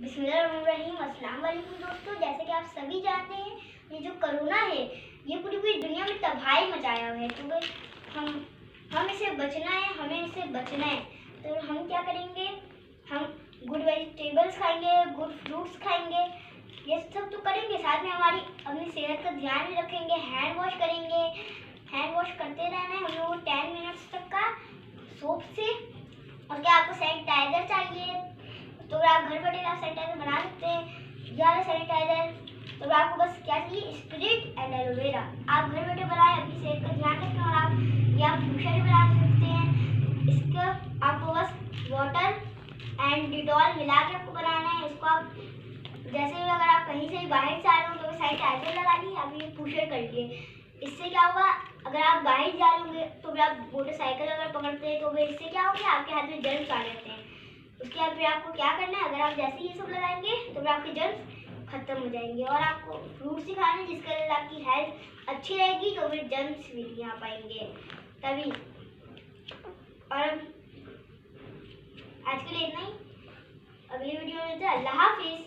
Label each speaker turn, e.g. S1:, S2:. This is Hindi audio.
S1: बिस्मिल्लाहिर्रहमानिर्रहीम। अस्सलाम वालेकुम दोस्तों, जैसे कि आप सभी जानते हैं ये जो कोरोना है ये पूरी दुनिया में तबाही मचाया हुआ है। तो हम इसे बचना है, हमें इससे बचना है। तो हम क्या करेंगे, हम गुड वेजिटेबल्स खाएंगे, गुड फ्रूट्स खाएंगे, ये सब तो करेंगे। साथ में हमारी अपनी सेहत का ध्यान भी रखेंगे, हैंड वॉश करेंगे। हैंड वॉश करते रहना है हम लोगों को 10 मिनट्स तक का सोप से। और क्या आपको सैनिटाइजर चाहिए तो आप घर बैठे आप सैनिटाइजर बना सकते हैं। या सैनिटाइजर तो आपको बस क्या चाहिए, स्पिरिट एंड एलोवेरा। आप घर बैठे बनाएं, अपनी सेहत का ध्यान रखें। और आप या फ्यूचर भी बना सकते हैं। इसका आपको बस वाटर एंड डिटॉल मिला के आपको बनाना है। इसको आप जैसे भी अगर आप कहीं से भी बाहर से आ रहे हो तो सैनिटाइजर लगा लीजिए, आप ये पुशर कर लिए। इससे क्या होगा, अगर आप बाहर जा रहे होंगे तो फिर आप मोटरसाइकिल अगर पकड़ते हैं तो फिर इससे क्या होगा, आपके हाथ में जर्म्स आ जाते हैं। उसके बाद फिर आपको क्या करना है, अगर आप जैसे ये सब लगाएंगे तो फिर आपके जर्म्स खत्म हो जाएंगे। और आपको फ्रूट्स ही खाने जिसके वजह से आपकी हेल्थ अच्छी रहेगी, तो फिर जर्म्स भी नहीं आ पाएंगे तभी। और आज के लिए इतना ही, अगली वीडियो में मिलते हैं। अल्लाह हाफिज़।